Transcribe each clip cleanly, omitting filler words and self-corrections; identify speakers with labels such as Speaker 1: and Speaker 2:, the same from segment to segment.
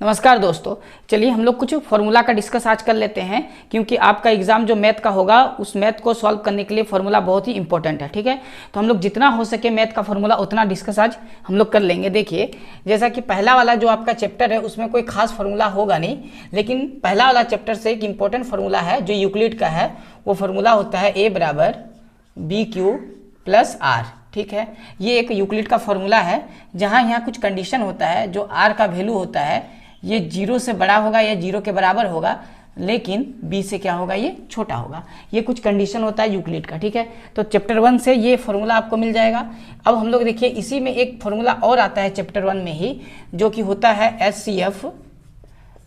Speaker 1: नमस्कार दोस्तों, चलिए हम लोग कुछ फॉर्मूला का डिस्कस आज कर लेते हैं क्योंकि आपका एग्जाम जो मैथ का होगा उस मैथ को सॉल्व करने के लिए फॉर्मूला बहुत ही इंपॉर्टेंट है। ठीक है, तो हम लोग जितना हो सके मैथ का फॉर्मूला उतना डिस्कस आज हम लोग कर लेंगे। देखिए, जैसा कि पहला वाला जो आपका चैप्टर है उसमें कोई खास फॉर्मूला होगा नहीं, लेकिन पहला वाला चैप्टर से एक इंपॉर्टेंट फार्मूला है जो यूक्लिड का है। वो फार्मूला होता है a बराबर बी क्यू प्लस आर। ठीक है, ये एक यूक्लिड का फॉर्मूला है जहाँ यहाँ कुछ कंडीशन होता है। जो आर का वैल्यू होता है ये 0 से बड़ा होगा या 0 के बराबर होगा, लेकिन b से क्या होगा, ये छोटा होगा। ये कुछ कंडीशन होता है यूक्लिड का। ठीक है, तो चैप्टर 1 से ये फार्मूला आपको मिल जाएगा। अब हम लोग देखिए इसी में एक फार्मूला और आता है चैप्टर 1 में ही, जो कि होता है HCF,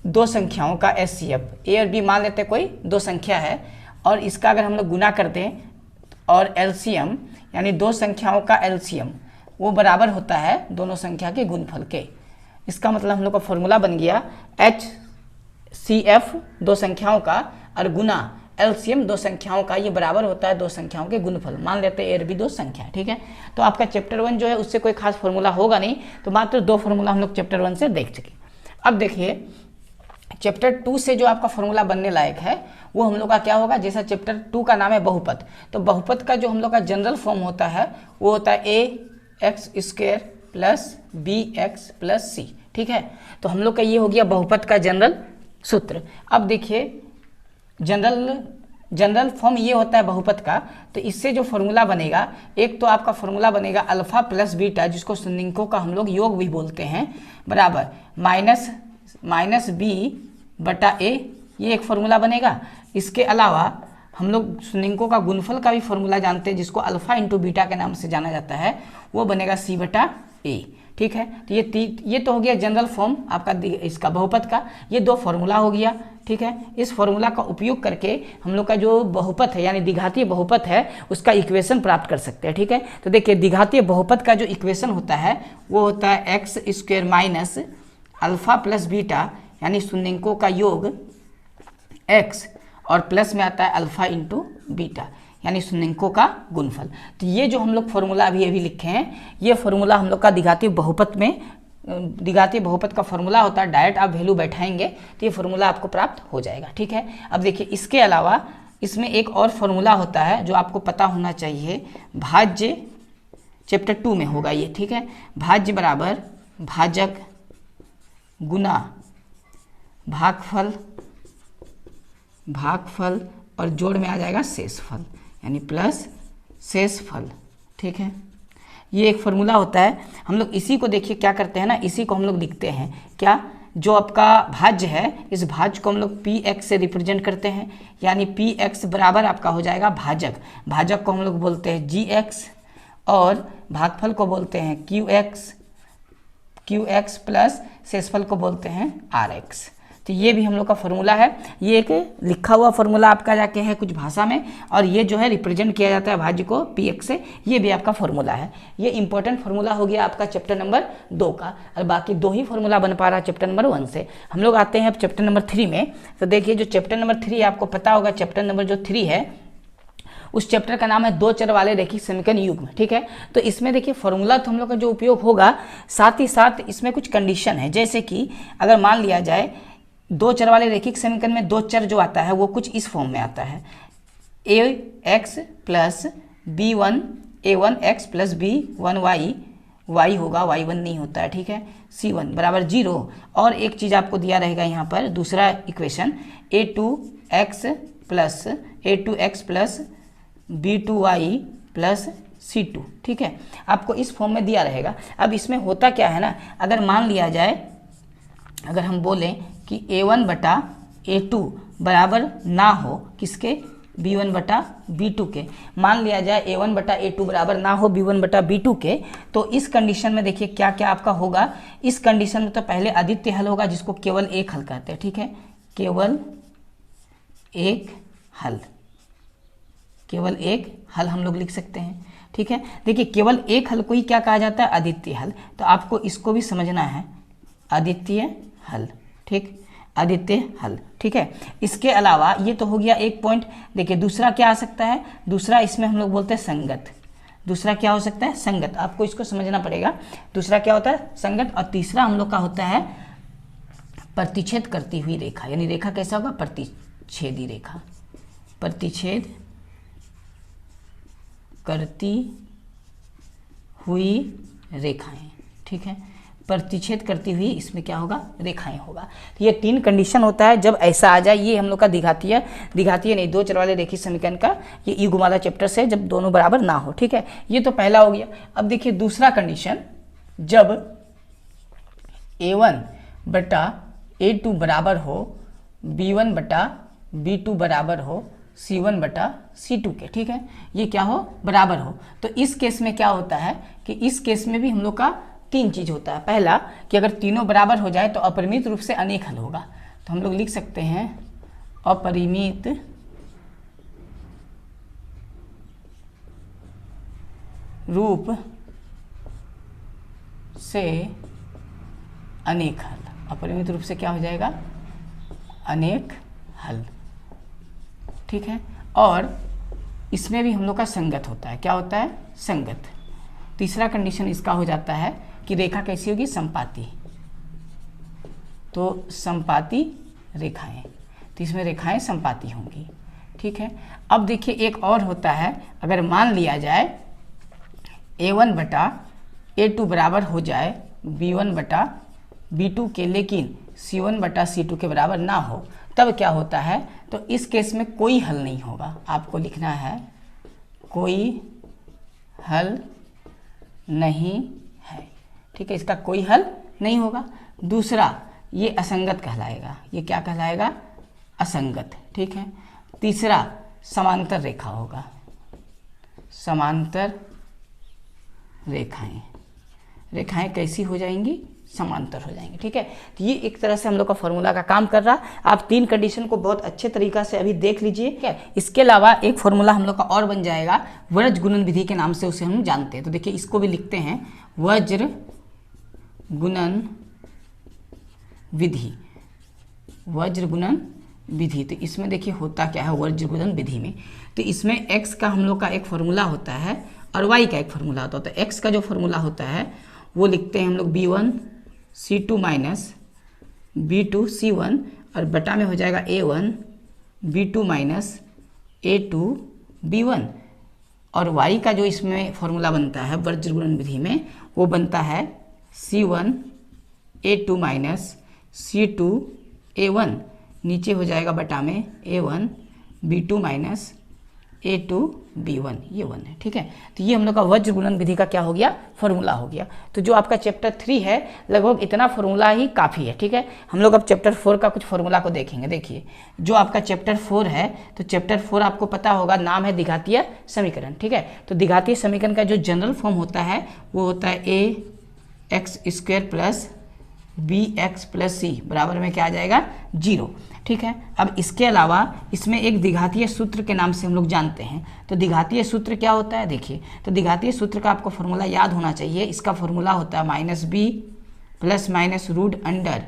Speaker 1: दो संख्याओं का HCF। ए और बी मान लेते कोई दो संख्या है और इसका अगर हम लोग गुना कर दें और LCM यानी दो संख्याओं का LCM वो बराबर होता है दोनों संख्या के गुणफल के। इसका मतलब हम लोग का फॉर्मूला बन गया HCF दो संख्याओं का और गुना LCM दो संख्याओं का, ये बराबर होता है दो संख्याओं के गुणफल। मान लेते हैं ए और बी दो संख्या। ठीक है, तो आपका चैप्टर 1 जो है उससे कोई खास फॉर्मूला होगा नहीं, तो मात्र दो फॉर्मूला हम लोग चैप्टर 1 से देख चुके। अब देखिए चैप्टर 2 से जो आपका फॉर्मूला बनने लायक है वो हम लोग का क्या होगा। जैसा चैप्टर 2 का नाम है बहुपद, तो बहुपद का जो हम लोग का जनरल फॉर्म होता है वो होता है ax² plus bx plus c। ठीक है, तो हम लोग का ये हो गया बहुपद का जनरल सूत्र। अब देखिए जनरल फॉर्म ये होता है बहुपद का, तो इससे जो फॉर्मूला बनेगा, एक तो आपका फॉर्मूला बनेगा अल्फा प्लस बीटा, जिसको शून्यंकों का हम लोग योग भी बोलते हैं, बराबर माइनस बी बटा ए, ये एक फॉर्मूला बनेगा। इसके अलावा हम लोग शून्यंकों का गुणफल का भी फॉर्मूला जानते हैं, जिसको अल्फा इंटू बीटा के नाम से जाना जाता है, वो बनेगा सी बटा ए। ठीक है, तो ये तो हो गया जनरल फॉर्म आपका इसका बहुपद का। ये दो फॉर्मूला हो गया। ठीक है, इस फॉर्मूला का उपयोग करके हम लोग का जो बहुपद है यानी द्विघातीय बहुपद है उसका इक्वेशन प्राप्त कर सकते हैं। ठीक है, तो देखिए द्विघातीय बहुपद का जो इक्वेशन होता है वो होता है x² minus alpha plus beta यानी शून्यंकों का योग x और प्लस में आता है अल्फा इंटू बीटा यानी शून्यंकों का गुणफल। तो ये जो हम लोग फॉर्मूला अभी लिखे हैं, ये फॉर्मूला हम लोग का द्विघातीय बहुपद का फॉर्मूला होता है। डायरेक्ट आप वैल्यू बैठाएंगे तो ये फॉर्मूला आपको प्राप्त हो जाएगा। ठीक है, अब देखिए इसके अलावा इसमें एक और फॉर्मूला होता है जो आपको पता होना चाहिए। भाज्य चैप्टर 2 में होगा ये। ठीक है, भाज्य बराबर भाजक गुना भागफल और जोड़ में आ जाएगा शेषफल यानी प्लस शेषफल। ठीक है, ये एक फॉर्मूला होता है। हम लोग इसी को देखिए क्या करते हैं ना, इसी को हम लोग लिखते हैं क्या, जो आपका भाज्य है इस भाज्य को हम लोग px से रिप्रेजेंट करते हैं, यानी px बराबर आपका हो जाएगा भाजक को हम लोग बोलते हैं gx और भागफल को बोलते हैं qx प्लस शेषफल को बोलते हैं rx। तो ये भी हम लोग का फॉर्मूला है। ये एक लिखा हुआ फॉर्मूला आपका जाके है कुछ भाषा में, और ये जो है रिप्रेजेंट किया जाता है भाज्य को px से, ये भी आपका फॉर्मूला है। ये इंपॉर्टेंट फॉर्मूला हो गया आपका चैप्टर नंबर 2 का, और बाकी दो ही फॉर्मूला बन पा रहा है चैप्टर नंबर 1 से। हम लोग आते हैं अब चैप्टर नंबर 3 में। तो देखिए जो चैप्टर नंबर 3 आपको पता होगा, चैप्टर नंबर जो 3 है उस चैप्टर का नाम है दो चर वाले रैखिक समीकरण युग्म। ठीक है, तो इसमें देखिए फॉर्मूला तो हम लोग का जो उपयोग होगा, साथ ही साथ इसमें कुछ कंडीशन है। जैसे कि अगर मान लिया जाए दो चर वाले रैखिक समीकरण में दो चर जो आता है वो कुछ इस फॉर्म में आता है, ax plus b1 a1x plus b1y, y होगा y1 नहीं होता है। ठीक है, c1 बराबर 0, और एक चीज़ आपको दिया रहेगा यहाँ पर दूसरा equation a2x plus b2y plus c2। ठीक है, आपको इस फॉर्म में दिया रहेगा। अब इसमें होता क्या है ना, अगर मान लिया जाए, अगर हम बोलें कि a1 बटा a2 बराबर ना हो किसके, b1 बटा b2 के, मान लिया जाए a1 बटा a2 बराबर ना हो b1 बटा b2 के, तो इस कंडीशन में देखिए क्या क्या आपका होगा। इस कंडीशन में तो पहले अद्वितीय हल होगा जिसको केवल एक हल कहते हैं। ठीक है, केवल एक हल हम लोग लिख सकते हैं। ठीक है, देखिए केवल एक हल को ही क्या कहा जाता है, अद्वितीय हल। तो आपको इसको भी समझना है, अद्वितीय हल। ठीक, अद्वितीय हल। ठीक है, इसके अलावा ये तो हो गया एक पॉइंट। देखिए दूसरा क्या आ सकता है, दूसरा इसमें हम लोग बोलते हैं संगत। दूसरा क्या हो सकता है, संगत। आपको इसको समझना पड़ेगा, दूसरा क्या होता है, संगत। और तीसरा हम लोग का होता है प्रतिच्छेद करती हुई रेखा, यानी रेखा कैसा होगा, प्रतिच्छेदी रेखा, प्रतिच्छेद करती हुई रेखाएं, ठीक है, प्रतिच्छेद करती हुई इसमें क्या होगा, रेखाएं होगा। तो ये 3 कंडीशन होता है जब ऐसा आ जाए। ये हम लोग का द्विघातीय नहीं, 2 चर वाले रेखीय समीकरण का ये ई घुमादा चैप्टर से, जब दोनों बराबर ना हो, ठीक है। ये तो पहला हो गया। अब देखिए दूसरा कंडीशन, जब a1 बटा a2 बराबर हो b1 बटा b2 बराबर हो c1 बटा c2 के, ठीक है, ये क्या हो, बराबर हो। तो इस केस में क्या होता है कि इस केस में भी हम लोग का 3 चीज होता है। पहला कि अगर तीनों बराबर हो जाए तो अपरिमित रूप से अनेक हल होगा। तो हम लोग लिख सकते हैं अपरिमित रूप से अनेक हल, अपरिमित रूप से क्या हो जाएगा, अनेक हल, ठीक है। और इसमें भी हम लोग का संगत होता है, क्या होता है, संगत। तीसरा कंडीशन इसका हो जाता है कि रेखा कैसी होगी, समपाती, तो समपाती रेखाएं, तो इसमें रेखाएं समपाती होंगी, ठीक है। अब देखिए एक और होता है, अगर मान लिया जाए a1 बटा a2 बराबर हो जाए b1 बटा b2 के, लेकिन c1 बटा c2 के बराबर ना हो, तब क्या होता है, तो इस केस में कोई हल नहीं होगा। आपको लिखना है कोई हल नहीं है, ठीक है, इसका कोई हल नहीं होगा। दूसरा, ये असंगत कहलाएगा, ये क्या कहलाएगा, असंगत, ठीक है। तीसरा, समांतर रेखा होगा, समांतर रेखाएं, रेखाएं कैसी हो जाएंगी, समांतर हो जाएंगे, ठीक है। तो ये एक तरह से हम लोग का फॉर्मूला का काम कर रहा। आप 3 कंडीशन को बहुत अच्छे तरीका से अभी देख लीजिए, ठीक है। इसके अलावा एक फॉर्मूला हम लोग का और बन जाएगा, वज्र गुणन विधि के नाम से उसे हम जानते हैं। तो देखिए इसको भी लिखते हैं वज्र गुणन विधि, वज्र गुणन विधि। तो इसमें देखिए होता क्या है वज्र गुणन विधि में, तो इसमें x का हम लोग का एक फॉर्मूला होता है और y का एक फॉर्मूला होता है। तो x का जो फॉर्मूला होता है वो लिखते हैं हम लोग b1 c2 minus b2 c1, और बटा में हो जाएगा a1 b2 minus a2 b1, और y का जो इसमें फॉर्मूला बनता है वज्र गुणन विधि में वो बनता है c1 a2 minus c2 a1, नीचे हो जाएगा बटा में a1 b2 minus a2 b1, ये 1 है, ठीक है। तो ये हम लोग का वज्र गुणन विधि का क्या हो गया, फॉर्मूला हो गया। तो जो आपका चैप्टर 3 है लगभग इतना फॉर्मूला ही काफ़ी है, ठीक है। हम लोग अब चैप्टर 4 का कुछ फॉर्मूला को देखेंगे। देखिए जो आपका चैप्टर 4 है, तो चैप्टर 4 आपको पता होगा, नाम है द्विघातीय समीकरण, ठीक है। तो द्विघातीय समीकरण का जो जनरल फॉर्म होता है वो होता है ax² plus bx plus c बराबर में क्या आ जाएगा, 0, ठीक है। अब इसके अलावा इसमें एक द्विघातीय सूत्र के नाम से हम लोग जानते हैं। तो द्विघातीय सूत्र क्या होता है, देखिए तो द्विघातीय सूत्र का आपको फॉर्मूला याद होना चाहिए। इसका फॉर्मूला होता है -b plus minus root under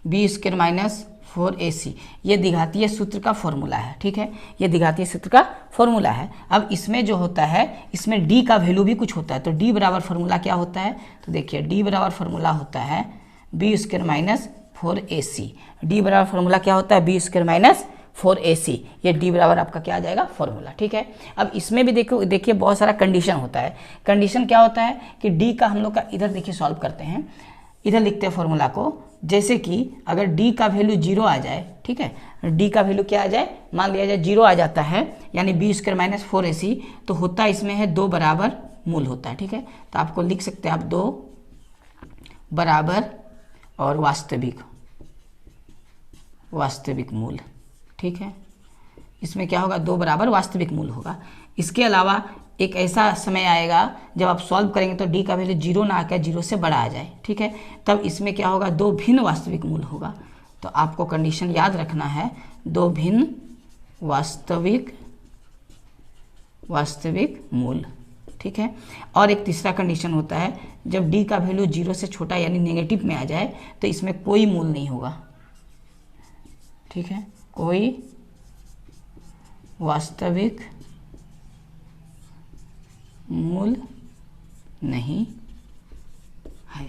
Speaker 1: b² minus 4ac, ये द्विघातीय सूत्र का फॉर्मूला है, ठीक है। ये द्विघातीय सूत्र का फॉर्मूला है। अब इसमें जो होता है, इसमें d का वैल्यू भी कुछ होता है। तो d बराबर फॉर्मूला क्या होता है, तो देखिए d बराबर फॉर्मूला होता है b² माइनस 4ac। d बराबर फॉर्मूला क्या होता है, b² माइनस 4ac, ये d बराबर आपका क्या आ जाएगा, फॉर्मूला, ठीक है। अब इसमें भी देखिए बहुत सारा कंडीशन होता है। कंडीशन क्या होता है कि d का हम लोग का इधर देखिए सॉल्व करते हैं, इधर लिखते हैं फॉर्मूला को। जैसे कि अगर d का वैल्यू 0 आ जाए, ठीक है, d का वैल्यू क्या आ जाए, मान लिया जाए 0 आ जाता है, यानी b² माइनस 4ac, तो होता इसमें है 2 बराबर मूल होता है, ठीक है। तो आपको लिख सकते हैं आप 2 बराबर और वास्तविक मूल, ठीक है। इसमें क्या होगा, 2 बराबर वास्तविक मूल होगा। इसके अलावा एक ऐसा समय आएगा जब आप सॉल्व करेंगे तो d का वैल्यू 0 ना आकर 0 से बड़ा आ जाए, ठीक है। तब इसमें क्या होगा, 2 भिन्न वास्तविक मूल होगा। तो आपको कंडीशन याद रखना है, 2 भिन्न वास्तविक मूल, ठीक है। और एक तीसरा कंडीशन होता है, जब d का वैल्यू 0 से छोटा यानी नेगेटिव में आ जाए तो इसमें कोई मूल नहीं होगा, ठीक है, कोई वास्तविक मूल नहीं है,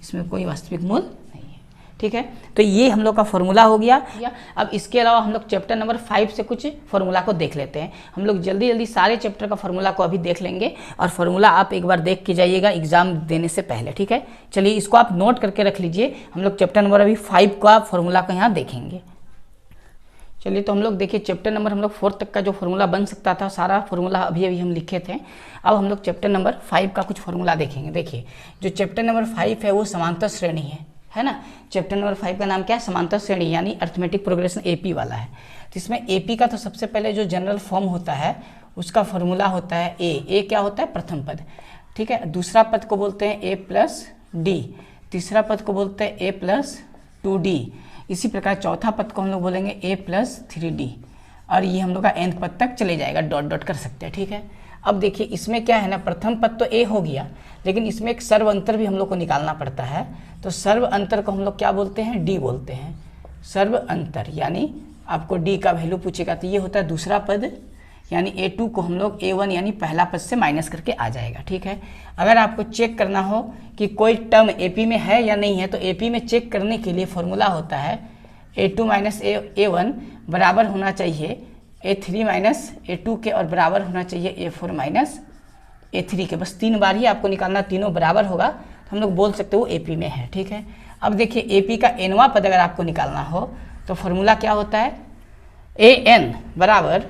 Speaker 1: इसमें कोई वास्तविक मूल नहीं है, ठीक है। तो ये हम लोग का फॉर्मूला हो गया। अब इसके अलावा हम लोग चैप्टर नंबर 5 से कुछ फॉर्मूला को देख लेते हैं। हम लोग जल्दी जल्दी सारे चैप्टर का फॉर्मूला को अभी देख लेंगे और फॉर्मूला आप एक बार देख के जाइएगा एग्जाम देने से पहले, ठीक है। चलिए इसको आप नोट करके रख लीजिए। हम लोग चैप्टर नंबर अभी 5 का फॉर्मूला को यहाँ देखेंगे। चलिए तो हम लोग देखिए चैप्टर नंबर हम लोग 4 तक का जो फॉर्मूला बन सकता था सारा फॉर्मूला अभी अभी हम लिखे थे। अब हम लोग चैप्टर नंबर 5 का कुछ फॉर्मूला देखेंगे। देखिए जो चैप्टर नंबर 5 है वो समांतर श्रेणी है ना। चैप्टर नंबर 5 का नाम क्या है? समांतर श्रेणी, यानी अर्थमेटिक प्रोग्रेशन एपी वाला है। तो इसमें एपी का तो सबसे पहले जो जनरल फॉर्म होता है उसका फॉर्मूला होता है ए क्या होता है? प्रथम पद, ठीक है। दूसरा पद को बोलते हैं ए प्लस डी, तीसरा पद को बोलते हैं ए प्लस 2d, इसी प्रकार चौथा पद को हम लोग बोलेंगे ए प्लस 3d, और ये हम लोग का nth पद तक चले जाएगा, डॉट डॉट कर सकते हैं, ठीक है। अब देखिए इसमें क्या है ना, प्रथम पद तो ए हो गया, लेकिन इसमें एक सर्व अंतर भी हम लोग को निकालना पड़ता है। तो सर्व अंतर को हम लोग क्या बोलते हैं? डी बोलते हैं। सर्व अंतर यानी आपको डी का वैल्यू पूछेगा तो ये होता है दूसरा पद, यानी a2 को हम लोग a1 यानी पहला पद से माइनस करके आ जाएगा, ठीक है। अगर आपको चेक करना हो कि कोई टर्म AP में है या नहीं है तो AP में चेक करने के लिए फॉर्मूला होता है a2 माइनस a1 बराबर होना चाहिए a3 माइनस a2 के, और बराबर होना चाहिए a4 माइनस a3 के। बस 3 बार ही आपको निकालना, तीनों बराबर होगा तो हम लोग बोल सकते हो AP में है, ठीक है। अब देखिए AP का nवां पद अगर आपको निकालना हो तो फॉर्मूला क्या होता है? an बराबर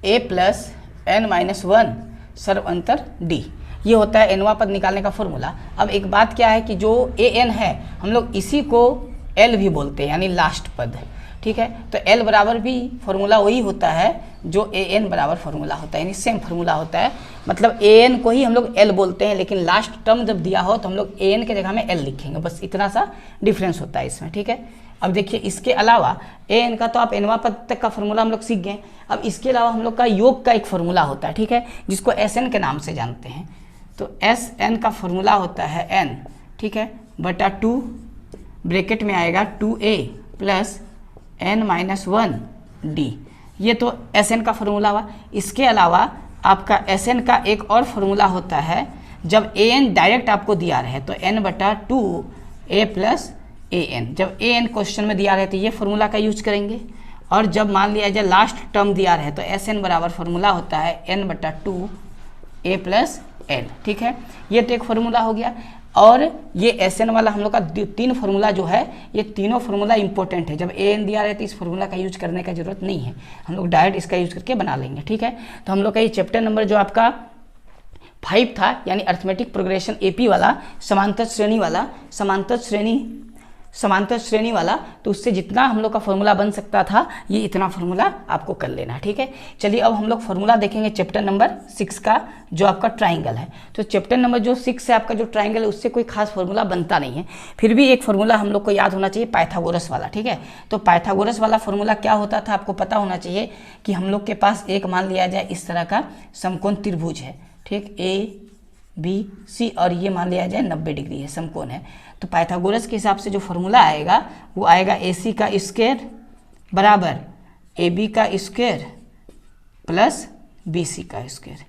Speaker 1: a प्लस n माइनस 1 सर्व अंतर d, ये होता है nवां पद निकालने का फॉर्मूला। अब एक बात क्या है कि जो an है हम लोग इसी को l भी बोलते हैं, यानी लास्ट पद, ठीक है। तो l बराबर भी फॉर्मूला वही होता है जो an बराबर फॉर्मूला होता है, यानी सेम फॉर्मूला होता है। मतलब an को ही हम लोग l बोलते हैं, लेकिन लास्ट टर्म जब दिया हो तो हम लोग an के जगह में l लिखेंगे, बस इतना सा डिफरेंस होता है इसमें, ठीक है। अब देखिए इसके अलावा an का तो आप nवां पद तक का फॉर्मूला हम लोग सीख गए। अब इसके अलावा हम लोग का योग का एक फॉर्मूला होता है, ठीक है, जिसको Sn के नाम से जानते हैं। तो Sn का फॉर्मूला होता है n, ठीक है, बटा 2 ब्रैकेट में आएगा 2a plus n minus 1d, ये तो Sn का फॉर्मूला हुआ। इसके अलावा आपका Sn का एक और फॉर्मूला होता है जब an डायरेक्ट आपको दिया रहे तो n बटा 2a प्लस an, जब an क्वेश्चन में दिया रहे तो ये फॉर्मूला का यूज करेंगे, और जब मान लिया जाए लास्ट टर्म दिया रहे तो Sn बराबर फॉर्मूला होता है n बटा 2a प्लस n, ठीक है। ये तो एक फॉर्मूला हो गया। और ये Sn वाला हम लोग का 3 फॉर्मूला जो है, ये तीनों फॉर्मूला इंपॉर्टेंट है। जब an दिया रहे तो इस फॉर्मूला का यूज करने का जरूरत नहीं है, हम लोग डायरेक्ट इसका यूज करके बना लेंगे, ठीक है। तो हम लोग का ये चैप्टर नंबर जो आपका 5 था, यानी अर्थमेटिक प्रोग्रेशन AP वाला, समांतर श्रेणी वाला, तो उससे जितना हम लोग का फॉर्मूला बन सकता था ये इतना फॉर्मूला आपको कर लेना, ठीक है। चलिए अब हम लोग फॉर्मूला देखेंगे चैप्टर नंबर 6 का, जो आपका ट्राइंगल है। तो चैप्टर नंबर जो 6 है आपका जो ट्राइंगल है उससे कोई खास फॉर्मूला बनता नहीं है, फिर भी एक फॉर्मूला हम लोग को याद होना चाहिए, पाइथागोरस वाला, ठीक है। तो पाइथागोरस वाला फॉर्मूला क्या होता था आपको पता होना चाहिए कि हम लोग के पास एक मान लिया जाए इस तरह का समकोण त्रिभुज है, ठीक, ABC, और ये मान लिया जाए 90 डिग्री है, समकोण है। तो पाइथागोरस के हिसाब से जो फॉर्मूला आएगा वो आएगा AC का स्क्वायर बराबर AB का स्क्वायर प्लस BC का स्क्वायर,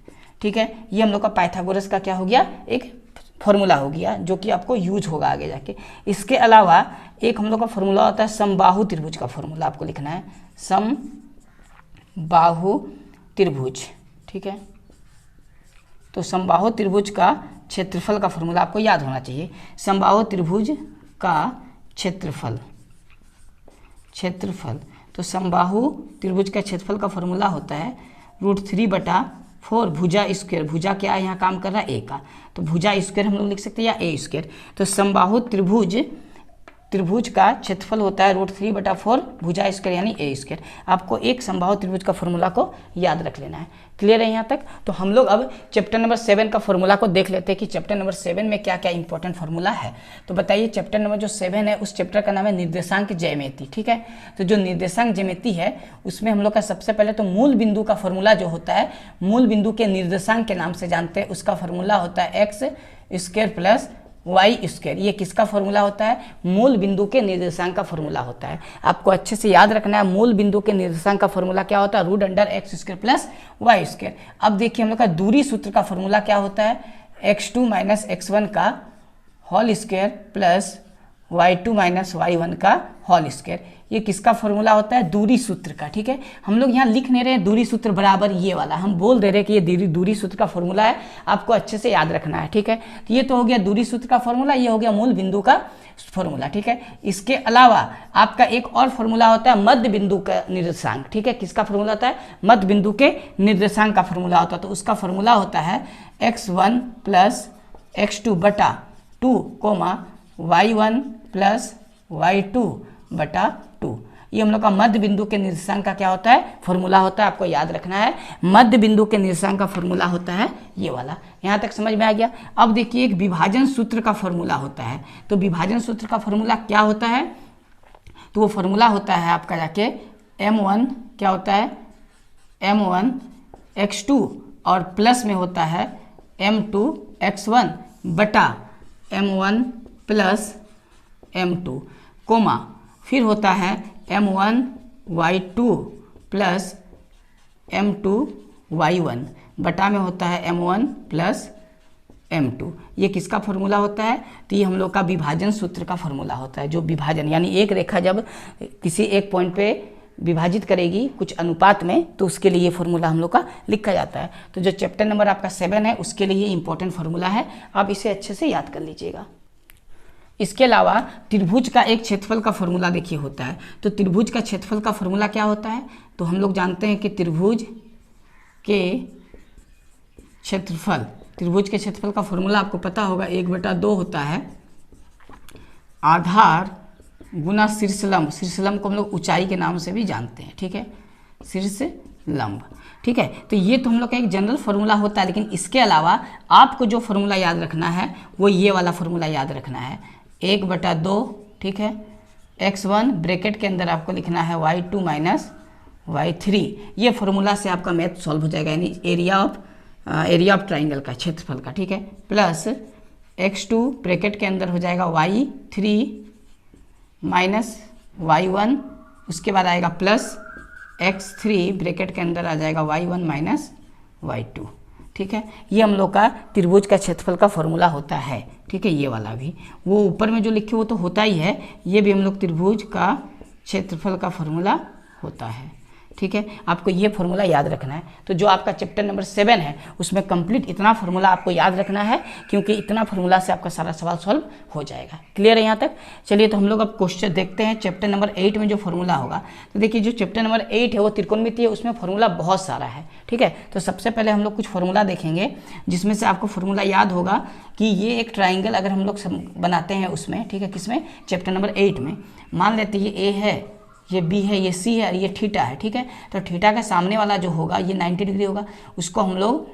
Speaker 1: ठीक है। ये हम लोग का पाइथागोरस का क्या हो गया? एक फॉर्मूला हो गया जो कि आपको यूज होगा आगे जाके। इसके अलावा एक हम लोग का फॉर्मूला होता है समबाहु त्रिभुज का फॉर्मूला, आपको लिखना है समबाहु त्रिभुज, ठीक है। तो समबाहु त्रिभुज का क्षेत्रफल का फॉर्मूला आपको याद होना चाहिए। समबाहु त्रिभुज का क्षेत्रफल, तो समबाहु त्रिभुज का क्षेत्रफल का फॉर्मूला होता है √3/4 भुजा स्क्वायर, भुजा क्या है यहाँ काम कर रहा है a का, तो भुजा स्क्वायर हम लोग लिख सकते हैं या a स्क्वायर। तो समबाहु त्रिभुज का क्षेत्रफल होता है √3/4 भुजा स्क्वायर यानी a स्क्वायर। आपको एक समबाहु त्रिभुज का फॉर्मूला को याद रख लेना है। क्लियर है यहाँ तक? तो हम लोग अब चैप्टर नंबर 7 का फॉर्मूला को देख लेते हैं कि चैप्टर नंबर 7 में क्या क्या इंपॉर्टेंट फॉर्मूला है। तो बताइए चैप्टर नंबर जो 7 है उस चैप्टर का नाम है निर्देशांक ज्यामिति, ठीक है। तो जो निर्देशांक ज्यामिति है उसमें हम लोग का सबसे पहले तो मूल बिंदु का फॉर्मूला जो होता है, मूल बिंदु के निर्देशांक के नाम से जानते हैं, उसका फॉर्मूला होता है x square plus y square. ये किसका फॉर्मूला होता है? मूल बिंदु के निर्देशांक का फॉर्मूला होता है। आपको अच्छे से याद रखना है, मूल बिंदु के निर्देशांक का फॉर्मूला क्या होता है? √x square plus y square. अब देखिए हम लोग का दूरी सूत्र का फॉर्मूला क्या होता है? x2 माइनस x1 का whole square plus y2 minus y1 का होल स्क्वायर। ये किसका फॉर्मूला होता है? दूरी सूत्र का। ठीक है, हम लोग यहाँ लिख नहीं रहे हैं दूरी सूत्र बराबर ये वाला, हम बोल दे रहे हैं कि ये दूरी सूत्र का फॉर्मूला है, आपको अच्छे से याद रखना है। ठीक है, तो ये तो हो गया दूरी सूत्र का फॉर्मूला, ये हो गया मूल बिंदु का फॉर्मूला। ठीक है, इसके अलावा आपका एक और फॉर्मूला होता है मध्य बिंदु का निर्देशांक। ठीक है, किसका फॉर्मूला होता है? मध्य बिंदु के निर्देशांक का फॉर्मूला होता है। तो उसका फॉर्मूला होता है x1 प्लस x2 बटा 2 कोमा y1 प्लस y2 बटा 2। ये हम लोग का मध्य बिंदु के निर्देशांक का क्या होता है? फॉर्मूला होता है, आपको याद रखना है। मध्य बिंदु के निर्देशांक का फॉर्मूला होता है ये वाला। यहाँ तक समझ में आ गया? अब देखिए एक विभाजन सूत्र का फॉर्मूला होता है। तो विभाजन सूत्र का फॉर्मूला क्या होता है? तो वो फॉर्मूला होता है आपका जाके m1 क्या होता है? m1 x2 और प्लस में होता है m2 x1 बटा m1 प्लस m2 कोमा फिर होता है m1 y2 plus m2 y1 बटा में होता है m1 प्लस m2। ये किसका फॉर्मूला होता है? तो ये हम लोग का विभाजन सूत्र का फॉर्मूला होता है। जो विभाजन यानी एक रेखा जब किसी एक पॉइंट पे विभाजित करेगी कुछ अनुपात में, तो उसके लिए ये फॉर्मूला हम लोग का लिखा जाता है। तो जो चैप्टर नंबर आपका 7 है उसके लिए ये इंपॉर्टेंट फॉर्मूला है, आप इसे अच्छे से याद कर लीजिएगा। इसके अलावा त्रिभुज का एक क्षेत्रफल का फॉर्मूला देखिए होता है। तो त्रिभुज का क्षेत्रफल का फॉर्मूला क्या होता है? तो हम लोग जानते हैं कि त्रिभुज के क्षेत्रफल का फॉर्मूला आपको पता होगा 1/2 होता है आधार गुना शीर्षलंब। शीर्षलंब को हम लोग ऊंचाई के नाम से भी जानते हैं। ठीक है, शीर्षलंब। ठीक है, तो ये तो हम लोग का एक जनरल फॉर्मूला होता है, लेकिन इसके अलावा आपको जो फॉर्मूला याद रखना है वो ये वाला फॉर्मूला याद रखना है 1/2। ठीक है, x1 ब्रैकेट के अंदर आपको लिखना है y2 माइनस y3। ये फॉर्मूला से आपका मैथ सॉल्व हो जाएगा, यानी एरिया ऑफ ट्राइंगल का, क्षेत्रफल का। ठीक है, प्लस x2 ब्रैकेट के अंदर हो जाएगा y3 माइनस y1, उसके बाद आएगा प्लस x3 ब्रैकेट के अंदर आ जाएगा y1 माइनस y2। ठीक है, ये हम लोग का त्रिभुज का क्षेत्रफल का फॉर्मूला होता है। ठीक है, ये वाला भी वो ऊपर में जो लिखे वो तो होता ही है, ये भी हम लोग त्रिभुज का क्षेत्रफल का फॉर्मूला होता है। ठीक है, आपको ये फॉर्मूला याद रखना है। तो जो आपका चैप्टर नंबर 7 है उसमें कंप्लीट इतना फॉर्मूला आपको याद रखना है, क्योंकि इतना फॉर्मूला से आपका सारा सवाल सॉल्व हो जाएगा। क्लियर है यहाँ तक? चलिए तो हम लोग अब क्वेश्चन देखते हैं चैप्टर नंबर 8 में जो फॉर्मूला होगा। तो देखिए जो चैप्टर नंबर 8 है वो त्रिकोणमिति है, उसमें फॉर्मूला बहुत सारा है। ठीक है, तो सबसे पहले हम लोग कुछ फॉर्मूला देखेंगे जिसमें से आपको फॉर्मूला याद होगा कि ये एक ट्राइंगल अगर हम लोग बनाते हैं उसमें, ठीक है, किसमें? चैप्टर नंबर 8 में। मान लेते ये ए है, ये बी है, ये सी है और ये थीटा है। ठीक है, तो थीटा का सामने वाला जो होगा ये 90 डिग्री होगा, उसको हम लोग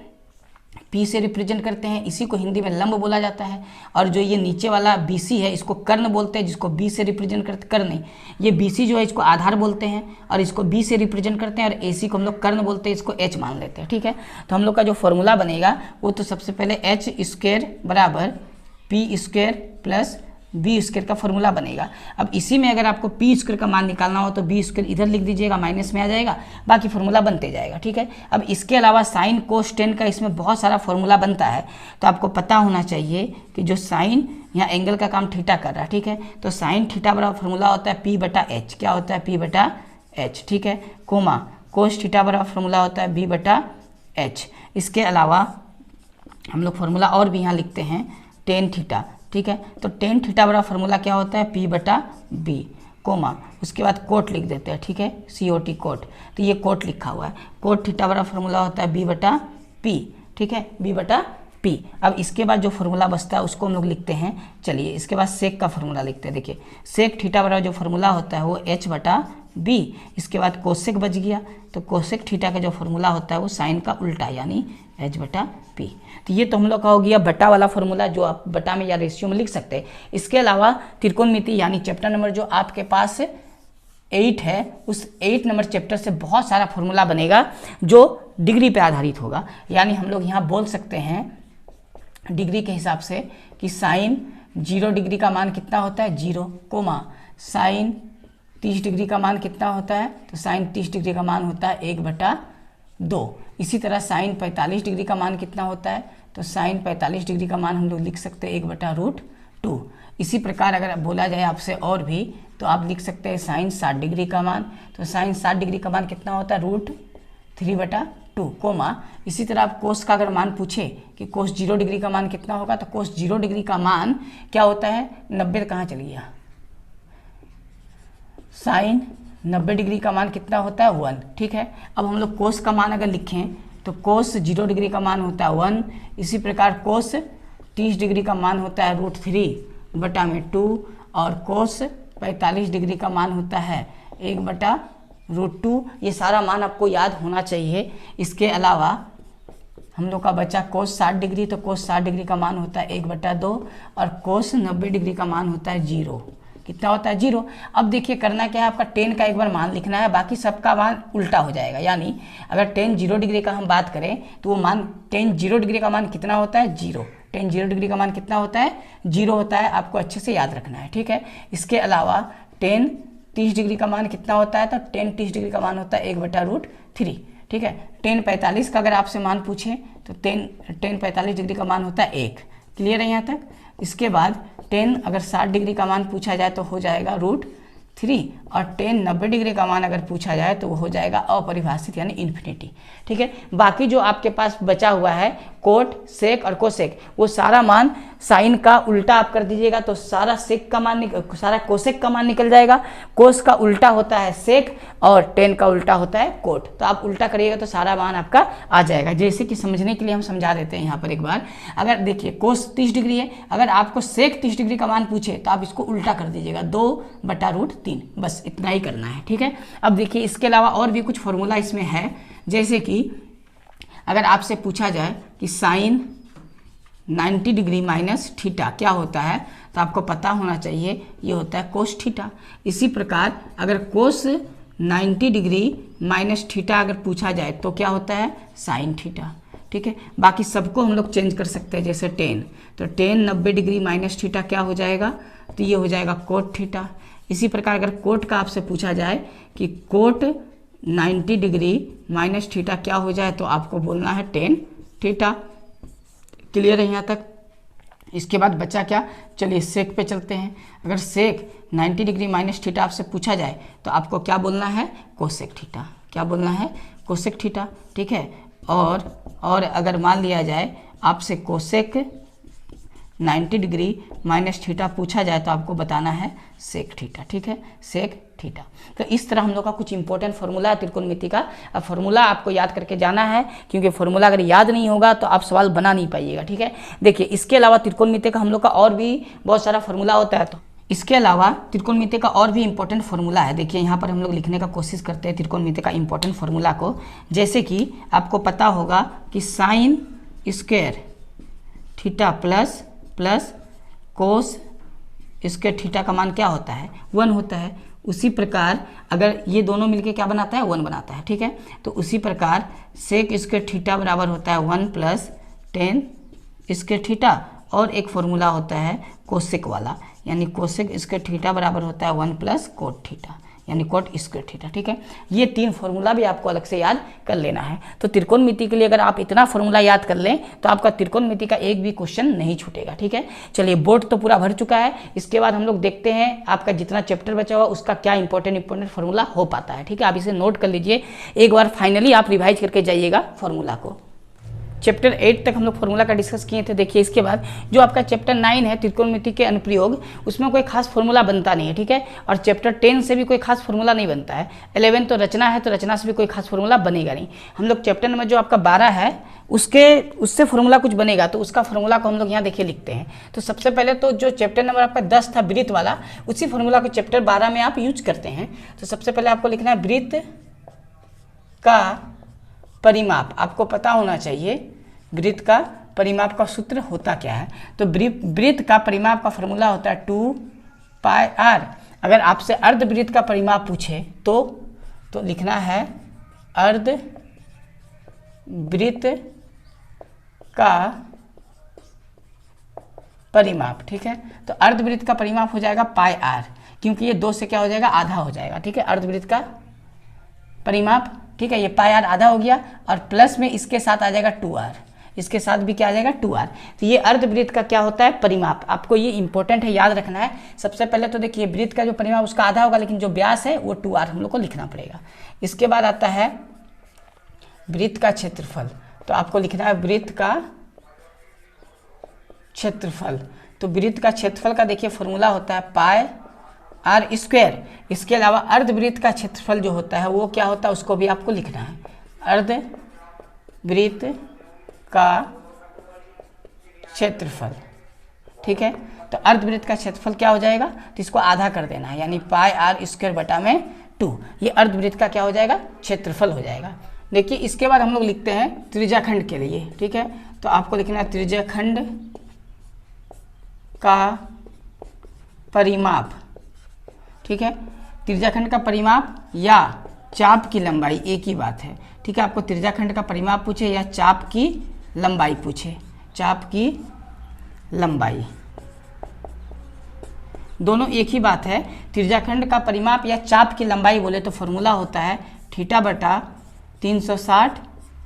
Speaker 1: पी से रिप्रेजेंट करते हैं, इसी को हिंदी में लंब बोला जाता है। और जो ये नीचे वाला बी सी है इसको कर्ण बोलते हैं, जिसको बी से रिप्रेजेंट करते, कर्ण नहीं, ये बी सी जो है इसको आधार बोलते हैं और इसको बी से रिप्रेजेंट करते हैं, और ए सी को हम लोग कर्ण बोलते हैं, इसको एच मान लेते हैं। ठीक है, तो हम लोग का जो फॉर्मूला बनेगा वो तो सबसे पहले एच स्क्वायर बराबर P square plus B square का फॉर्मूला बनेगा। अब इसी में अगर आपको पी स्क्वायर का मान निकालना हो तो बी स्क्वायर इधर लिख दीजिएगा, माइनस में आ जाएगा, बाकी फॉर्मूला बनते जाएगा। ठीक है, अब इसके अलावा साइन कोस टेन का इसमें बहुत सारा फॉर्मूला बनता है, तो आपको पता होना चाहिए कि जो साइन यहाँ एंगल का काम थीटा कर रहा है। ठीक है, तो साइन थीटा बराबर फॉर्मूला होता है पी बटा एच। क्या होता है? पी बटा एच। ठीक है, कोमा कोस थीटा बराबर फॉर्मूला होता है बी बटा एच। इसके अलावा हम लोग फॉर्मूला और भी यहाँ लिखते हैं टेन थीटा। ठीक है, तो टेन थीटा बड़ा फॉर्मूला क्या होता है? पी बटा बी, कोमा उसके बाद कोट लिख देते हैं। ठीक है, COT कोट, तो ये कोट लिखा हुआ है। कोट थीटा बड़ा फॉर्मूला होता है बी बटा पी। ठीक है, बी बटा पी। अब इसके बाद जो फॉर्मूला बचता है उसको हम लोग लिखते हैं, चलिए इसके बाद सेक का फॉर्मूला लिखते हैं। देखिए सेक थीटा बड़ा जो फॉर्मूला होता है वो एच बटा बी। इसके बाद कोसेक बच गया, तो कोसेक थीटा का जो फॉर्मूला होता है वो साइन का उल्टा यानी एच बटा पी। तो ये तो हम लोग का हो गया बटा वाला फॉर्मूला, जो आप बटा में या रेशियो में लिख सकते हैं। इसके अलावा त्रिकोणमिति यानी चैप्टर नंबर जो आपके पास 8 है, उस 8 नंबर चैप्टर से बहुत सारा फॉर्मूला बनेगा जो डिग्री पे आधारित होगा। यानी हम लोग यहाँ बोल सकते हैं डिग्री के हिसाब से कि साइन 0 डिग्री का मान कितना होता है? 0, कोमा साइन 30 डिग्री का मान कितना होता है? तो साइन 30 डिग्री का मान होता है 1/2। इसी तरह साइन 45 डिग्री का मान कितना होता है? तो साइन 45 डिग्री का मान हम लोग लिख सकते हैं 1/√2। इसी प्रकार अगर बोला जाए आपसे और भी तो आप लिख सकते हैं साइन 60 डिग्री का मान, तो साइन 60 डिग्री का मान कितना होता है, √3/2 कोमा। इसी तरह आप कोस का अगर मान पूछे कि कोस 0 डिग्री का मान कितना होगा, तो कोस 0 डिग्री का मान क्या होता है, 90 कहाँ चली गया, साइन 90 डिग्री का मान कितना होता है 1, ठीक है। अब हम लोग कोस का मान अगर लिखें तो कोस 0 डिग्री का मान होता है 1, इसी प्रकार कोस 30 डिग्री का मान होता है √3/2 और कोस 45 डिग्री का मान होता है 1/√2। ये सारा मान आपको याद होना चाहिए। इसके अलावा हम लोग का बचा कोस 60 डिग्री, तो कोस 60 डिग्री का मान होता है 1/2 और कोस 90 डिग्री का मान होता है 0। कितना होता है 0। अब देखिए करना क्या है, आपका tan का एक बार मान लिखना है, बाकी सबका मान उल्टा हो जाएगा। यानी अगर tan 0 डिग्री का हम बात करें तो वो मान tan 0 डिग्री का मान कितना होता है 0, tan 0 डिग्री का मान कितना होता है 0 होता है, आपको अच्छे से याद रखना है, ठीक है। इसके अलावा tan 30 डिग्री का मान कितना होता है, तो tan 30 डिग्री का मान होता है 1/√3, ठीक है। tan 45 का अगर आपसे मान पूछे तो tan 45 डिग्री का मान होता है 1। क्लियर है यहाँ तक। इसके बाद tan अगर 60 डिग्री का मान पूछा जाए तो हो जाएगा √3 और tan 90 डिग्री का मान अगर पूछा जाए तो वो हो जाएगा अपरिभाषित यानी इन्फिनिटी, ठीक है। बाकी जो आपके पास बचा हुआ है कोट, सेक और कोसेक, वो सारा मान साइन का उल्टा आप कर दीजिएगा तो सारा सेक का मान सारा कोसेक का मान निकल जाएगा। कोस का उल्टा होता है सेक और tan का उल्टा होता है कोट, तो आप उल्टा करिएगा तो सारा मान आपका आ जाएगा। जैसे कि समझने के लिए हम समझा देते हैं यहाँ पर एक बार। अगर देखिए कोस 30 डिग्री है, अगर आपको सेक 30 डिग्री का मान पूछे तो आप इसको उल्टा कर दीजिएगा 2/√3, बस इतना ही करना है, ठीक है। अब देखिए इसके अलावा और भी कुछ फॉर्मूला इसमें है, जैसे कि अगर आपसे पूछा जाए कि साइन 90 डिग्री माइनस थीटा क्या होता है, तो आपको पता होना चाहिए ये होता है कोस थीटा। इसी प्रकार अगर कोस 90 डिग्री माइनस थीटा अगर पूछा जाए तो क्या होता है साइन थीटा, ठीक है। बाकी सबको हम लोग चेंज कर सकते हैं, जैसे tan, तो tan 90 डिग्री माइनस थीटा क्या हो जाएगा, तो ये हो जाएगा कोट थीटा। इसी प्रकार अगर कोट का आपसे पूछा जाए कि कोट 90 डिग्री माइनस थीटा क्या हो जाए, तो आपको बोलना है tan थीटा। क्लियर है यहाँ तक। इसके बाद बचा क्या, चलिए सेक पे चलते हैं। अगर सेक 90 डिग्री माइनस थीटा आपसे पूछा जाए तो आपको क्या बोलना है कोसेक थीटा, क्या बोलना है कोसेक थीटा, ठीक है। और अगर मान लिया जाए आपसे कोसेक 90 डिग्री माइनस थीटा पूछा जाए तो आपको बताना है सेक थीटा, ठीक है, सेक थीटा। तो इस तरह हम लोग का कुछ इंपॉर्टेंट फार्मूला है त्रिकोणमिति का। अब फार्मूला आपको याद करके जाना है, क्योंकि फार्मूला अगर याद नहीं होगा तो आप सवाल बना नहीं पाइएगा, ठीक है। देखिए इसके अलावा त्रिकोणमिति का हम लोग का और भी बहुत सारा फार्मूला होता है, तो इसके अलावा त्रिकोणमिति का और भी इंपॉर्टेंट फार्मूला है। देखिए यहाँ पर हम लोग लिखने का कोशिश करते हैं त्रिकोणमिति का इंपॉर्टेंट फार्मूला को। जैसे कि आपको पता होगा कि sine square theta plus cos square theta का मान क्या होता है 1 होता है। उसी प्रकार अगर ये दोनों मिलके क्या बनाता है 1 बनाता है, ठीक है। तो उसी प्रकार सेक स्क्वायर थीटा बराबर होता है 1 + tan स्क्वायर थीटा, और एक फॉर्मूला होता है कोसेक वाला, यानी कोसेक स्क्वायर थीटा बराबर होता है 1 + कोट थीटा, यानी कोट स्क्वायर थीटा, ठीक है। ये 3 फार्मूला भी आपको अलग से याद कर लेना है। तो त्रिकोणमिति के लिए अगर आप इतना फार्मूला याद कर लें तो आपका त्रिकोणमिति का एक भी क्वेश्चन नहीं छूटेगा, ठीक है। चलिए बोर्ड तो पूरा भर चुका है। इसके बाद हम लोग देखते हैं आपका जितना चैप्टर बचा हुआ उसका क्या इंपॉर्टेंट फार्मूला हो पाता है, ठीक है। आप इसे नोट कर लीजिए, एक बार फाइनली आप रिवाइज करके जाइएगा फार्मूला को। चैप्टर 8 तक हम लोग फार्मूला का डिस्कस किए थे। देखिए इसके बाद जो आपका चैप्टर 9 है त्रिकोणमिति के अनुप्रयोग, उसमें कोई खास फार्मूला बनता नहीं है, ठीक है। और चैप्टर 10 से भी कोई खास फार्मूला नहीं बनता है। 11 तो रचना है, तो रचना से भी कोई खास फार्मूला बनेगा नहीं। हम लोग चैप्टर नंबर जो आपका 12 है उससे फार्मूला कुछ बनेगा, तो उसका फार्मूला को हम लोग यहाँ देखिए लिखते हैं। तो सबसे पहले तो जो चैप्टर नंबर आपका 10 था वृत्त वाला, उसी फार्मूला को चैप्टर 12 में आप यूज करते हैं। तो सबसे पहले आपको लिखना है वृत्त का परिमाप। आपको पता होना चाहिए वृत्त का परिमाप का सूत्र होता क्या है। तो वृत्त का परिमाप का फॉर्मूला होता है 2πr। अगर आपसे अर्धवृत्त का परिमाप पूछे तो लिखना है अर्धवृत्त का परिमाप, ठीक है। तो अर्धवृत्त का परिमाप हो जाएगा πr, क्योंकि ये 2 से क्या हो जाएगा आधा हो जाएगा, ठीक है। अर्धवृत्त का परिमाप, ठीक है, ये πr आधा हो गया, और प्लस में इसके साथ आ जाएगा 2r, इसके साथ भी क्या आ जाएगा 2r। तो ये अर्धवृत्त का क्या होता है परिमाप, आपको ये इंपॉर्टेंट है, याद रखना है। सबसे पहले तो देखिए वृत्त का जो परिमाप उसका आधा होगा, लेकिन जो व्यास है वो 2r हम लोग को लिखना पड़ेगा। इसके बाद आता है वृत्त का क्षेत्रफल, तो आपको लिखना है वृत्त का क्षेत्रफल। तो वृत्त का क्षेत्रफल का देखिए फॉर्मूला होता है पाई आर स्क्वायर। इसके अलावा अर्धवृत्त का क्षेत्रफल जो होता है वो क्या होता है उसको भी आपको लिखना है, अर्धवृत्त का क्षेत्रफल, ठीक है। तो अर्धवृत्त का क्षेत्रफल क्या हो जाएगा, तो इसको आधा कर देना है, यानी पाई आर स्क्वायर बटा में 2, ये अर्धवृत्त का क्या हो जाएगा क्षेत्रफल हो जाएगा। देखिए इसके बाद हम लोग लिखते हैं त्रिज्याखंड के लिए, ठीक है। तो आपको लिखना है त्रिज्याखंड का परिमाप, ठीक है। त्रिज्याखंड का परिमाप या चाप की लंबाई एक ही बात है, ठीक है। आपको त्रिज्याखंड का परिमाप पूछे या चाप की लंबाई पूछे, चाप की लंबाई दोनों एक ही बात है। त्रिज्याखंड का परिमाप या चाप की लंबाई बोले तो फॉर्मूला होता है थीटा बटा 360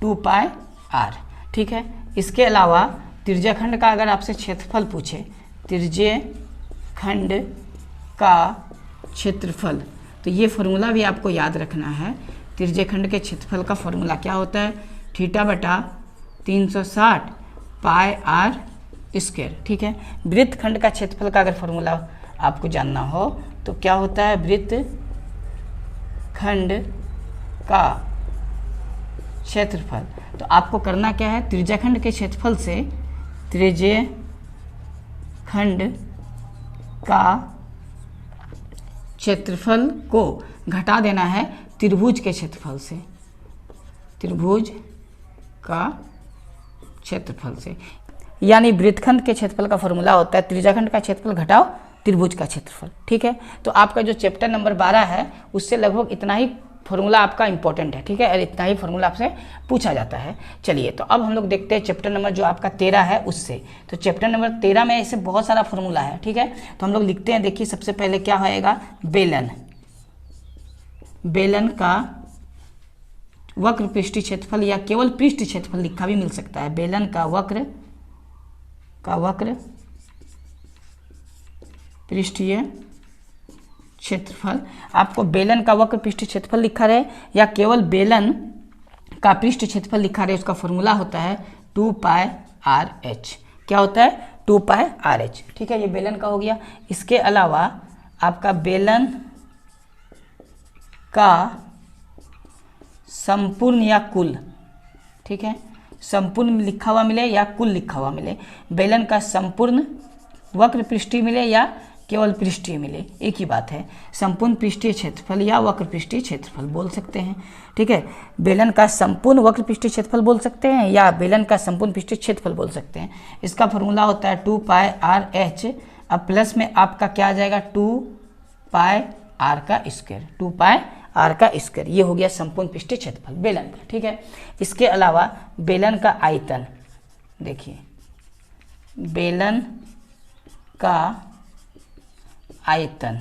Speaker 1: 2 पाई आर, ठीक है। इसके अलावा त्रिज्याखंड का अगर आपसे क्षेत्रफल पूछे, त्रिज्याखंड का क्षेत्रफल, तो ये फॉर्मूला भी आपको याद रखना है। त्रिज्याखंड के क्षेत्रफल का फॉर्मूला क्या होता है, थीटा बटा 360 पाई आर स्क्वायर, ठीक है। वृत्तखंड का क्षेत्रफल का अगर फॉर्मूला आपको जानना हो तो क्या होता है, वृत्तखंड का क्षेत्रफल। तो आपको करना क्या है, त्रिज्याखंड के क्षेत्रफल से त्रिज्याखंड का क्षेत्रफल को घटा देना है त्रिभुज के क्षेत्रफल से, त्रिभुज का क्षेत्रफल से। यानी वृत्तखंड के क्षेत्रफल का फॉर्मूला होता है त्रिज्याखंड का क्षेत्रफल घटाओ त्रिभुज का क्षेत्रफल, ठीक है। तो आपका जो चैप्टर नंबर 12 है उससे लगभग इतना ही फॉर्मूला आपका इंपॉर्टेंट है, ठीक है, और इतना ही फॉर्मूला आपसे पूछा जाता है। चलिए तो अब हम लोग देखते हैं चैप्टर नंबर जो आपका 13 है उससे। तो चैप्टर नंबर 13 में ऐसे बहुत सारा फॉर्मूला है, ठीक है। तो हम लोग लिखते हैं, देखिए सबसे पहले क्या होएगा, बेलन, बेलन का वक्र पृष्ठीय क्षेत्रफल या केवल पृष्ठीय क्षेत्रफल लिखा भी मिल सकता है, बेलन का वक्र पृष्ठीय क्षेत्रफल। आपको बेलन का वक्र पृष्ठीय क्षेत्रफल लिखा रहे या केवल बेलन का पृष्ठीय क्षेत्रफल लिखा रहे, उसका फॉर्मूला होता है 2 पाई आर एच। क्या होता है, 2 पाई आर एच, ठीक है। ये बेलन का हो गया। इसके अलावा आपका बेलन का संपूर्ण या कुल, ठीक है, संपूर्ण लिखा हुआ मिले या कुल लिखा हुआ मिले, बेलन का संपूर्ण वक्र पृष्ठीय मिले या केवल पृष्ठीय मिले, एक ही बात है। संपूर्ण पृष्ठीय क्षेत्रफल या वक्र पृष्ठीय क्षेत्रफल बोल सकते हैं, ठीक है। बेलन का संपूर्ण वक्र पृष्ठीय क्षेत्रफल बोल सकते हैं या बेलन का संपूर्ण पृष्ठीय क्षेत्रफल बोल सकते हैं। इसका फॉर्मूला होता है 2 पाई आर एच, अब प्लस में आपका क्या आ जाएगा 2 पाई आर का स्क्वायर, 2 पाई आर का स्क्वायर। ये हो गया संपूर्ण पृष्ठीय क्षेत्रफल बेलन का, ठीक है। इसके अलावा बेलन का आयतन, देखिए बेलन का आयतन,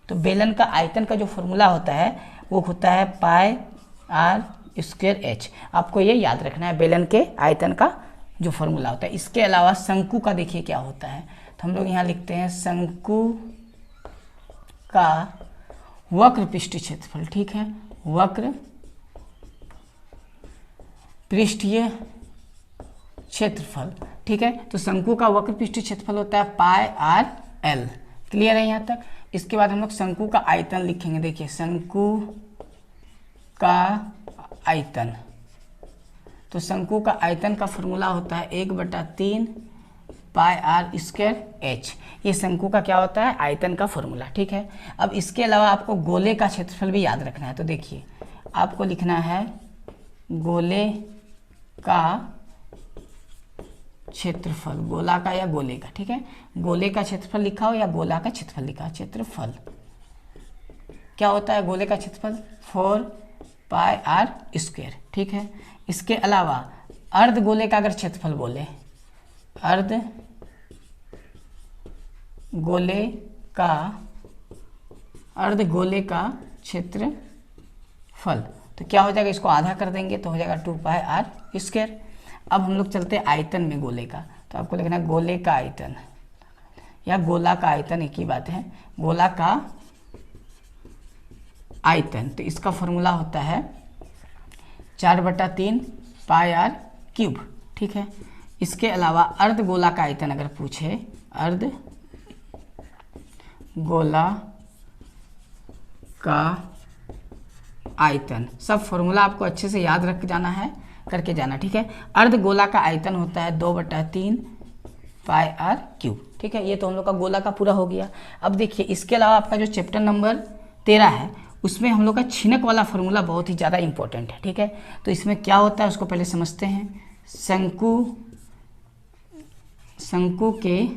Speaker 1: तो बेलन का आयतन का जो फॉर्मूला होता है वो होता है पाई आर स्क्वायर एच। आपको ये याद रखना है बेलन के आयतन का जो फॉर्मूला होता है। इसके अलावा शंकु का देखिए क्या होता है, तो हम लोग यहाँ लिखते हैं शंकु का वक्र पृष्ठीय क्षेत्रफल, ठीक है, वक्र पृष्ठीय क्षेत्रफल, ठीक है। तो शंकु का वक्र पृष्ठीय क्षेत्रफल होता है पाई आर एल। क्लियर है यहाँ तक। इसके बाद हम लोग शंकु का आयतन लिखेंगे, देखिए शंकु का आयतन, तो शंकु का आयतन का फॉर्मूला होता है 1/3 पाई आर स्क्वायर एच। ये शंकु का क्या होता है, आयतन का फॉर्मूला, ठीक है। अब इसके अलावा आपको गोले का क्षेत्रफल भी याद रखना है, तो देखिए आपको लिखना है गोले का क्षेत्रफल, गोला का या गोले का, ठीक है। गोले का क्षेत्रफल लिखा हो या गोला का क्षेत्रफल लिखा हो, क्षेत्रफल क्या होता है, गोले का क्षेत्रफल 4 पाई आर स्क्वायर, ठीक है। इसके अलावा अर्ध गोले का अगर क्षेत्रफल बोले, अर्ध गोले का क्षेत्रफल, तो क्या हो जाएगा, इसको आधा कर देंगे तो हो जाएगा 2 पाई आर स्क्वायर। अब हम लोग चलते हैं आयतन में गोले का, तो आपको लिखना है गोले का आयतन या गोला का आयतन, एक ही बात है, गोला का आयतन। तो इसका फॉर्मूला होता है 4/3 पाई आर क्यूब, ठीक है। इसके अलावा अर्ध गोला का आयतन अगर पूछे, अर्ध गोला का आयतन, सब फॉर्मूला आपको अच्छे से याद रख जाना है, करके जाना, ठीक है। अर्ध गोला का आयतन होता है 2/3 पाई आर क्यूब, ठीक है। ये तो हम लोग का गोला का पूरा हो गया। अब देखिए इसके अलावा आपका जो चैप्टर नंबर 13 है उसमें हम लोग का छिनक वाला फॉर्मूला बहुत ही ज़्यादा इंपॉर्टेंट है, ठीक है। तो इसमें क्या होता है उसको पहले समझते हैं। शंकु के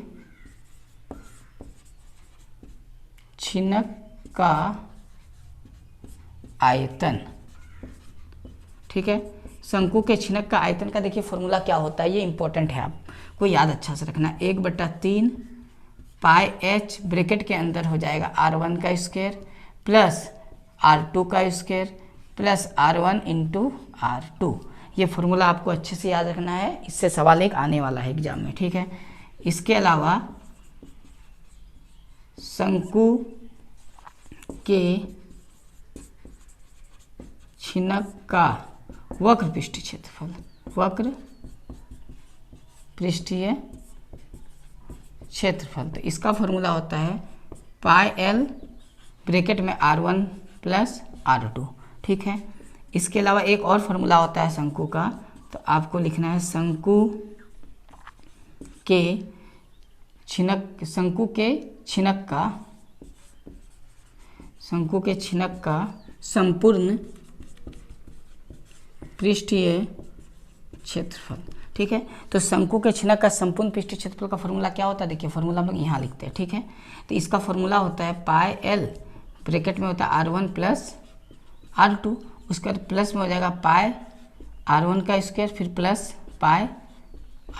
Speaker 1: छिनक का आयतन, ठीक है। शंकु के छिनक का आयतन का देखिए फॉर्मूला क्या होता है, ये इंपॉर्टेंट है, आपको याद अच्छा से रखना। 1/3 पाई एच ब्रैकेट के अंदर हो जाएगा R1 का स्क्वायर प्लस R2 का square plus R1 into R2। ये फॉर्मूला आपको अच्छे से याद रखना है, इससे सवाल एक आने वाला है एग्जाम में, ठीक है। इसके अलावा शंकु के छिनक का वक्र पृष्ठीय क्षेत्रफल, वक्र पृष्ठीय क्षेत्रफल, तो इसका फॉर्मूला होता है पाई एल ब्रैकेट में R1 प्लस R2, ठीक है। इसके अलावा एक और फार्मूला होता है शंकु का, तो आपको लिखना है शंकु के छिनक का संपूर्ण पृष्ठीय क्षेत्रफल, ठीक है। तो शंकु के छिनक का संपूर्ण पृष्ठीय क्षेत्रफल का फॉर्मूला क्या होता है, देखिए फॉर्मूला हम लोग यहाँ लिखते हैं, ठीक है। तो इसका फॉर्मूला होता है पाई एल ब्रैकेट में होता है R1 प्लस R2, उसके बाद प्लस में हो जाएगा पाई R1 का स्क्वायर फिर प्लस पाई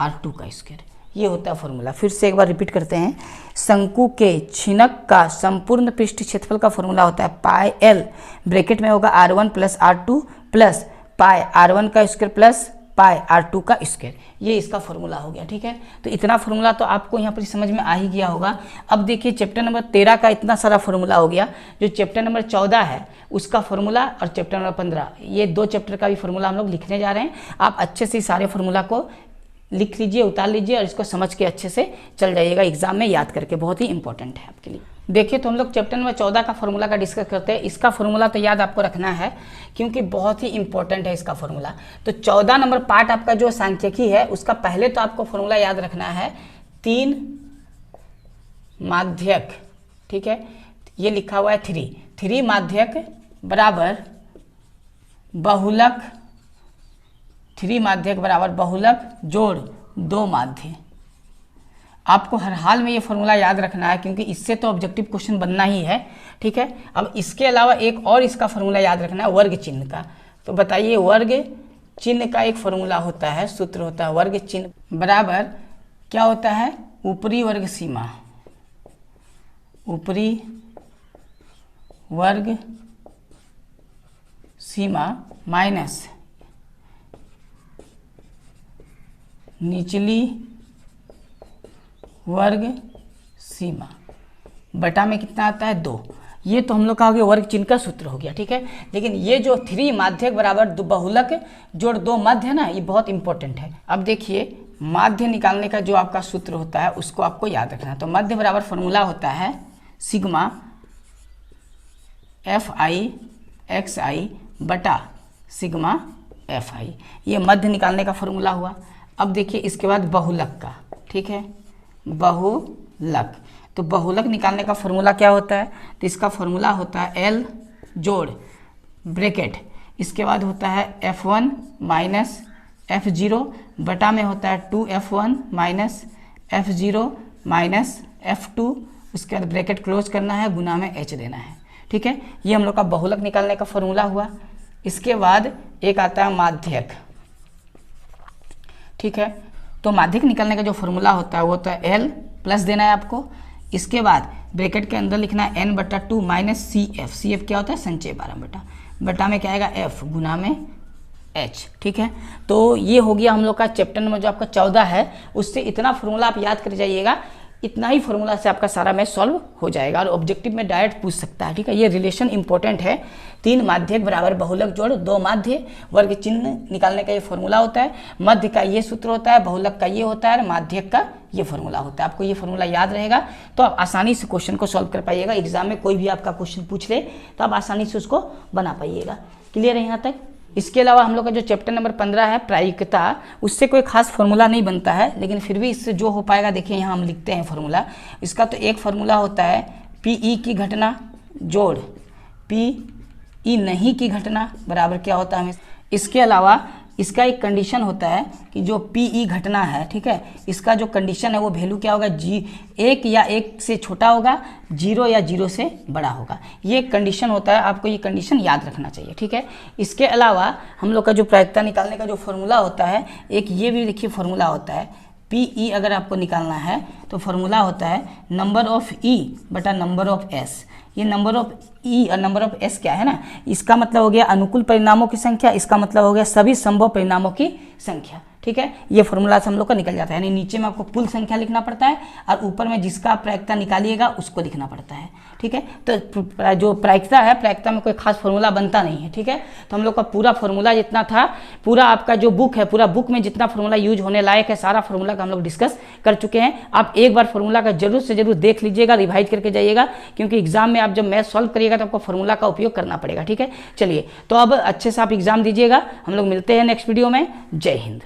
Speaker 1: R2 का स्क्वायर, ये होता है फॉर्मूला। फिर से एक बार रिपीट करते हैं। शंकु के छिनक का संपूर्ण पृष्ठीय क्षेत्रफल का फॉर्मूला होता है पाई एल ब्रैकेट में होगा R1 plus R2 plus pi R1 का स्क्वायर प्लस पाई R2 का स्क्वायर, ये इसका फॉर्मूला हो गया, ठीक है। तो इतना फॉर्मूला तो आपको यहाँ पर समझ में आ ही गया होगा। अब देखिए चैप्टर नंबर 13 का इतना सारा फॉर्मूला हो गया, जो चैप्टर नंबर 14 है उसका फॉर्मूला और चैप्टर नंबर 15, ये 2 चैप्टर का भी फॉर्मूला हम लोग लिखने जा रहे हैं। आप अच्छे से सारे फॉर्मूला को लिख लीजिए, उतार लीजिए और इसको समझ के अच्छे से चल जाइएगा एग्जाम में याद करके, बहुत ही इंपॉर्टेंट है आपके लिए। देखिए तो हम लोग चैप्टर नंबर 14 का फॉर्मूला का डिस्कस करते हैं। इसका फॉर्मूला तो याद आपको रखना है क्योंकि बहुत ही इंपॉर्टेंट है इसका फॉर्मूला। तो 14 नंबर पार्ट आपका जो सांख्यिकी है उसका पहले तो आपको फॉर्मूला याद रखना है 3 माध्यक, ठीक है। ये लिखा हुआ है 3 माध्यक बराबर बहुलक, 3 माध्यक बराबर बहुलक जोड़ 2 माध्य। आपको हर हाल में ये फॉर्मूला याद रखना है क्योंकि इससे तो ऑब्जेक्टिव क्वेश्चन बनना ही है, ठीक है। अब इसके अलावा एक और इसका फॉर्मूला याद रखना है वर्ग चिन्ह का। तो बताइए वर्ग चिन्ह का एक फॉर्मूला होता है, सूत्र होता है वर्ग चिन्ह बराबर क्या होता है, ऊपरी वर्ग सीमा, ऊपरी वर्ग सीमा माइनस निचली वर्ग सीमा बटा में कितना आता है 2। ये तो हम लोग का हो गया वर्ग चिन्ह का सूत्र हो गया, ठीक है। लेकिन ये जो 3 माध्यक बराबर बहुलक जोड़ 2 माध्य है ना, ये बहुत इंपॉर्टेंट है। अब देखिए माध्य निकालने का जो आपका सूत्र होता है उसको आपको याद रखना है। तो माध्य बराबर फॉर्मूला होता है सिग्मा FI बटा सिग्मा FI, ये मध्य निकालने का फॉर्मूला हुआ। अब देखिए इसके बाद बहुलक का, ठीक है, बहुलक। तो बहुलक निकालने का फॉर्मूला क्या होता है, तो इसका फॉर्मूला होता है L जोड़ ब्रैकेट, इसके बाद होता है F1 माइनस F0 बटा में होता है 2F1 minus F0 minus F2, उसके बाद ब्रैकेट क्लोज करना है, गुना में H देना है, ठीक है। ये हम लोग का बहुलक निकालने का फॉर्मूला हुआ। इसके बाद एक आता है माध्यक, ठीक है। तो माध्यक निकालने का जो फॉर्मूला होता है वो तो L प्लस देना है आपको। इसके बाद ब्रैकेट के अंदर लिखना है n/2 माइनस CF, CF क्या होता है संचय 12 बटा में क्या आएगा F गुना में एच। ठीक है, तो ये हो गया हम लोग का चैप्टर नंबर जो आपका 14 है, उससे इतना फॉर्मूला आप याद कर जाइएगा। इतना ही फॉर्मूला से आपका सारा मैथ सॉल्व हो जाएगा और ऑब्जेक्टिव में डायरेक्ट पूछ सकता है। ठीक है, ये रिलेशन इंपॉर्टेंट है। 3 माध्यक बराबर बहुलक जोड़ 2 माध्य, वर्ग चिन्ह निकालने का ये फॉर्मूला होता है। मध्य का ये सूत्र होता है, बहुलक का ये होता है और माध्यक का ये फॉर्मूला होता है। आपको ये फॉर्मूला याद रहेगा तो आप आसानी से क्वेश्चन को सॉल्व कर पाइएगा। एग्जाम में कोई भी आपका क्वेश्चन पूछ ले तो आप आसानी से उसको बना पाइएगा। क्लियर है यहाँ तक? इसके अलावा हम लोग का जो चैप्टर नंबर 15 है प्रायिकता, उससे कोई खास फॉर्मूला नहीं बनता है, लेकिन फिर भी इससे जो हो पाएगा देखिए यहाँ हम लिखते हैं फॉर्मूला। इसका तो एक फॉर्मूला होता है पीई की घटना जोड़ पीई नहीं की घटना बराबर क्या होता है हमें। इसके अलावा इसका एक कंडीशन होता है कि जो पीई घटना है, ठीक है, इसका जो कंडीशन है वो वैल्यू क्या होगा, 1 या 1 से छोटा होगा, 0 या 0 से बड़ा होगा। ये कंडीशन होता है, आपको ये कंडीशन याद रखना चाहिए। ठीक है, इसके अलावा हम लोग का जो प्रायिकता निकालने का जो फॉर्मूला होता है, एक ये भी देखिए फॉर्मूला होता है पीई। अगर आपको निकालना है तो फॉर्मूला होता है नंबर ऑफ ई बटा नंबर ऑफ एस। ये नंबर ऑफ ई और नंबर ऑफ एस क्या है ना, इसका मतलब हो गया अनुकूल परिणामों की संख्या, इसका मतलब हो गया सभी संभव परिणामों की संख्या। ठीक है, ये फॉर्मूला से हम लोग का निकल जाता है। यानी नीचे में आपको कुल संख्या लिखना पड़ता है और ऊपर में जिसका आप प्रायिकता निकालिएगा उसको लिखना पड़ता है। ठीक है, तो जो प्रायिकता है, प्रायिकता में कोई खास फॉर्मूला बनता नहीं है। ठीक है, तो हम लोग का पूरा फॉर्मूला जितना था, पूरा आपका जो बुक है, पूरा बुक में जितना फॉर्मूला यूज होने लायक है, सारा फॉर्मूला का हम लोग डिस्कस कर चुके हैं। आप एक बार फॉर्मूला का जरूर से जरूर देख लीजिएगा, रिवाइज करके जाइएगा, क्योंकि एग्जाम में आप जब मैथ सॉल्व करिएगा तो आपको फॉर्मूला का उपयोग करना पड़ेगा। ठीक है, चलिए तो अब अच्छे से आप एग्जाम दीजिएगा। हम लोग मिलते हैं नेक्स्ट वीडियो में। जय हिंद।